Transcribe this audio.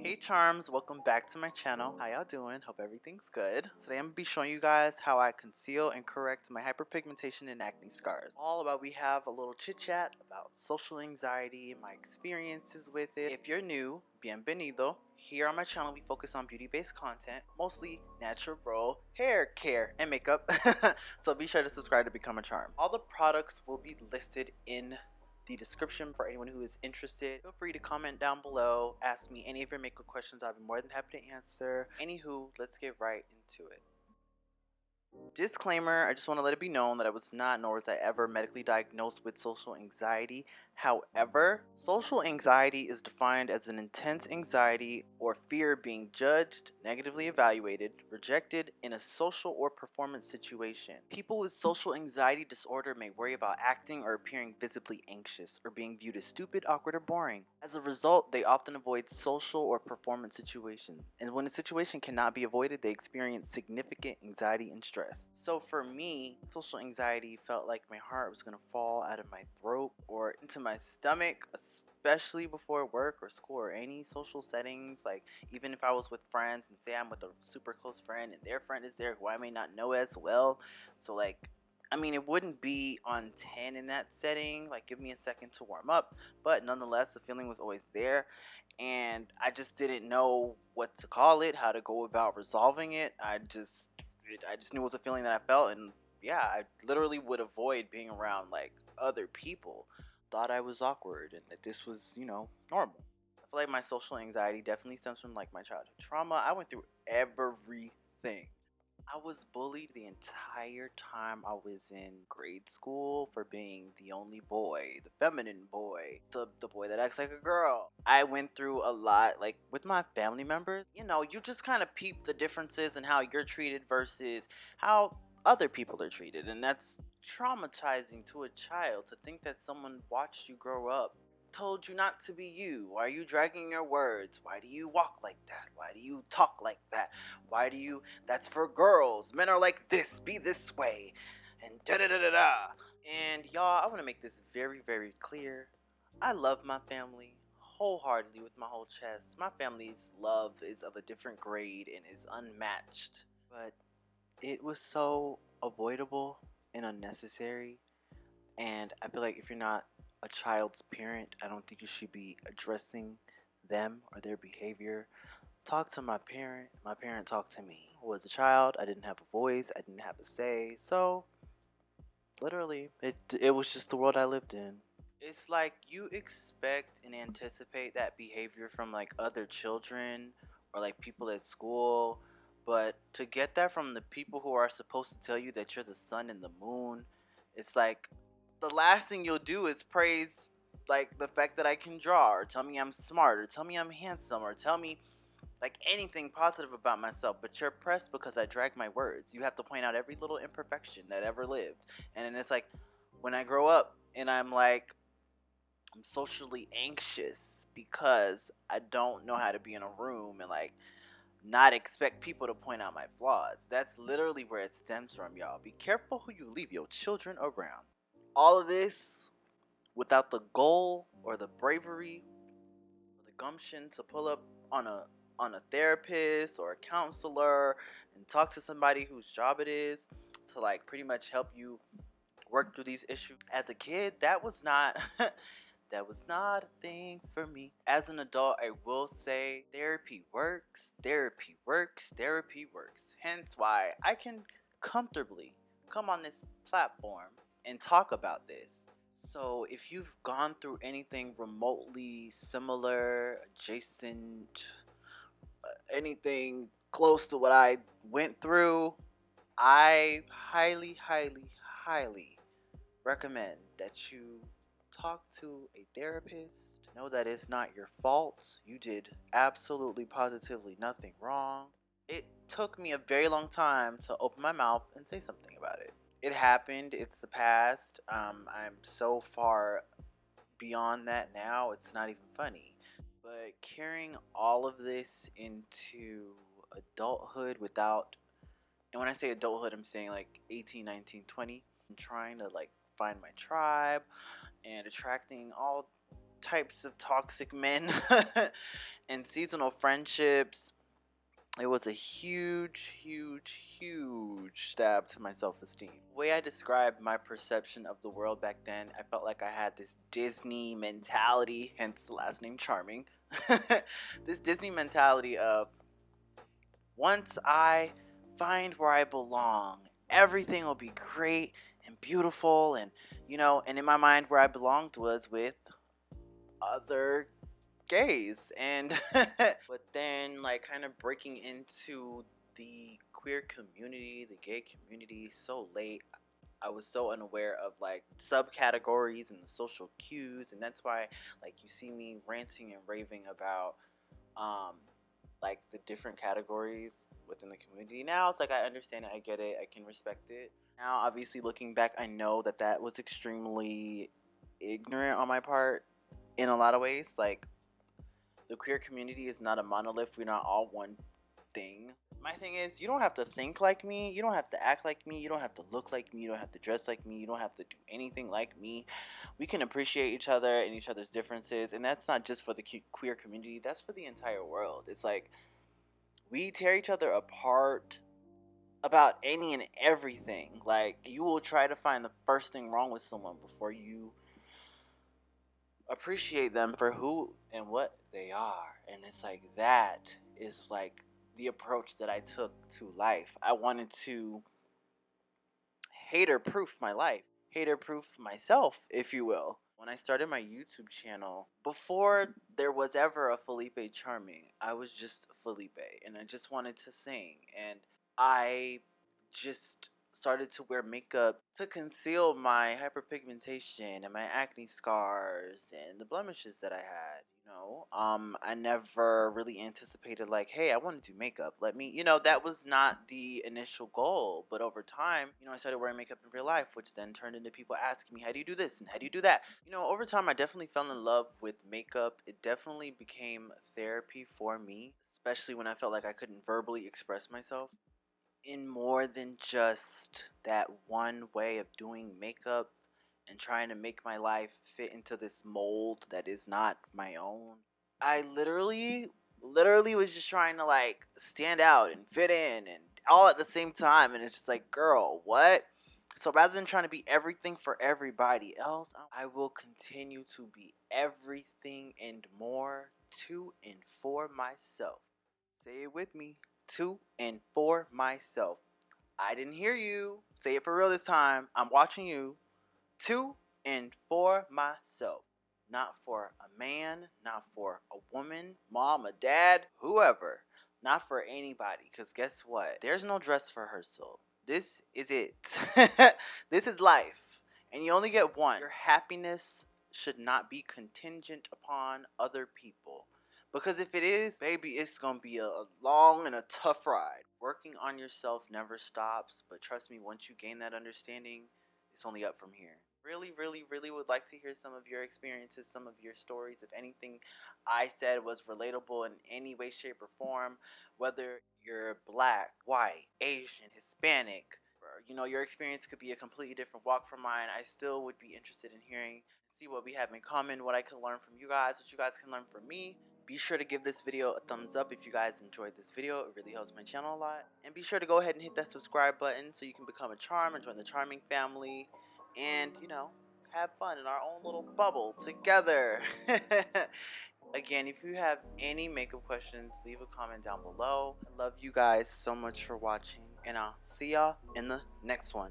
Hey charms, welcome back to my channel. How y'all doing? Hope everything's good. Today I'm gonna be showing you guys how I conceal and correct my hyperpigmentation and acne scars. All about we have a little chit chat about social anxiety and my experiences with it. If you're new, bienvenido. Here on my channel we focus on beauty-based content, mostly natural hair care and makeup. So be sure to subscribe to become a charm. All the products will be listed in the description for anyone who is interested. Feel free to comment down below, ask me any of your makeup questions. I'll be more than happy to answer. Anywho, let's get right into it. Disclaimer, I just want to let it be known that I was not, nor was I ever medically diagnosed with social anxiety. However, social anxiety is defined as an intense anxiety or fear of being judged, negatively evaluated, rejected in a social or performance situation. People with social anxiety disorder may worry about acting or appearing visibly anxious or being viewed as stupid, awkward, or boring. As a result, they often avoid social or performance situations, and when a situation cannot be avoided, they experience significant anxiety and stress. So for me, social anxiety felt like my heart was gonna fall out of my throat or into my stomach, especially before work or school or any social settings. Like even if I was with friends and say I'm with a super close friend and their friend is there who I may not know as well. So like, I mean, it wouldn't be on 10 in that setting, like give me a second to warm up, but nonetheless the feeling was always there, and I just didn't know what to call it, how to go about resolving it. I just knew it was a feeling that I felt, and yeah, I literally would avoid being around like other people. Thought I was awkward and that this was, normal. I feel like my social anxiety definitely stems from like my childhood trauma. I went through everything. I was bullied the entire time I was in grade school for being the only boy, the feminine boy, the boy that acts like a girl. I went through a lot, like with my family members. You just kind of peep the differences in how you're treated versus how other people are treated. And that's traumatizing to a child to think that someone watched you grow up, told you not to be you. Why are you dragging your words? Why do you walk like that? Why do you talk like that? Why do you, that's for girls. Men are like this, be this way. And da da da da da. And y'all, I want to make this very, very clear. I love my family wholeheartedly with my whole chest. My family's love is of a different grade and is unmatched. But it was so avoidable and unnecessary. And I feel like if you're not a child's parent, I don't think you should be addressing them or their behavior. Talk to my parent. My parent talked to me. I was a child. I didn't have a voice. I didn't have a say. So, literally, it was just the world I lived in. It's like you expect and anticipate that behavior from like other children or like people at school, but to get that from the people who are supposed to tell you that you're the sun and the moon, it's like the last thing you'll do is praise like the fact that I can draw, or tell me I'm smart, or tell me I'm handsome, or tell me like anything positive about myself, but you're pressed because I drag my words. You have to point out every little imperfection that ever lived. And then it's like when I grow up and I'm like, I'm socially anxious because I don't know how to be in a room and like not expect people to point out my flaws. That's literally where it stems from, y'all. Be careful who you leave your children around. All of this without the goal or the bravery or the gumption to pull up on a therapist or a counselor and talk to somebody whose job it is to like pretty much help you work through these issues. As a kid, that was not that was not a thing for me. As an adult, I will say therapy works, therapy works, therapy works. Hence why I can comfortably come on this platform and talk about this. So if you've gone through anything remotely similar, adjacent, anything close to what I went through, I highly, highly, highly recommend that you talk to a therapist. Know that it's not your fault. You did absolutely positively nothing wrong. It took me a very long time to open my mouth and say something about it. It happened. It's the past. I'm so far beyond that now. It's not even funny. But carrying all of this into adulthood without, and when I say adulthood, I'm saying like 18, 19, 20, I'm trying to like find my tribe and attracting all types of toxic men And seasonal friendships, it was a huge, huge, huge stab to my self-esteem. The way I described my perception of the world back then, I felt like I had this Disney mentality, hence the last name Charming. This Disney mentality of, once I find where I belong, everything will be great and beautiful, and and in my mind where I belonged was with other gays. And but then, like, kind of breaking into the queer community, the gay community so late, I was so unaware of like subcategories and the social cues, and that's why, like, you see me ranting and raving about um like the different categories within the community. Now it's like I understand it, I get it, I can respect it. Now, obviously, looking back, I know that that was extremely ignorant on my part in a lot of ways. Like, the queer community is not a monolith. We're not all one thing. My thing is, you don't have to think like me. You don't have to act like me. You don't have to look like me. You don't have to dress like me. You don't have to do anything like me. We can appreciate each other and each other's differences. And that's not just for the queer community, that's for the entire world. It's like we tear each other apart about any and everything. Like, you will try to find the first thing wrong with someone before you appreciate them for who and what they are. And it's like, that is like the approach that I took to life. I wanted to hater proof my life, hater proof myself, if you will. When I started my YouTube channel, before there was ever a Felipe Charming, I was just Felipe, and I just wanted to sing. And I just started to wear makeup to conceal my hyperpigmentation and my acne scars and the blemishes that I had. I never really anticipated, like, hey, I want to do makeup. Let me, that was not the initial goal. But over time, I started wearing makeup in real life, which then turned into people asking me, how do you do this and how do you do that? Over time, I definitely fell in love with makeup. It definitely became therapy for me, especially when I felt like I couldn't verbally express myself in more than just that one way of doing makeup and trying to make my life fit into this mold that is not my own. I literally was just trying to like stand out and fit in and all at the same time, and it's just like, girl, what? So rather than trying to be everything for everybody else, I will continue to be everything and more to and for myself. Say it with me. To and for myself. I didn't hear you. Say it for real this time. I'm watching you. To and for myself. Not for a man, not for a woman, mom, a dad, whoever. Not for anybody. Because guess what? There's no dress rehearsal. This is it. This is life. And you only get one. Your happiness should not be contingent upon other people. Because if it is, baby, it's going to be a long and a tough ride. Working on yourself never stops. But trust me, once you gain that understanding, it's only up from here. Really, really, really would like to hear some of your experiences, some of your stories. If anything I said was relatable in any way, shape, or form, whether you're black, white, Asian, Hispanic, or, your experience could be a completely different walk from mine, I still would be interested in hearing, see what we have in common, what I can learn from you guys, what you guys can learn from me. Be sure to give this video a thumbs up if you guys enjoyed this video. It really helps my channel a lot. And be sure to go ahead and hit that subscribe button so you can become a charm and join the charming family. And, have fun in our own little bubble together. Again, if you have any makeup questions, leave a comment down below. I love you guys so much for watching, and I'll see y'all in the next one.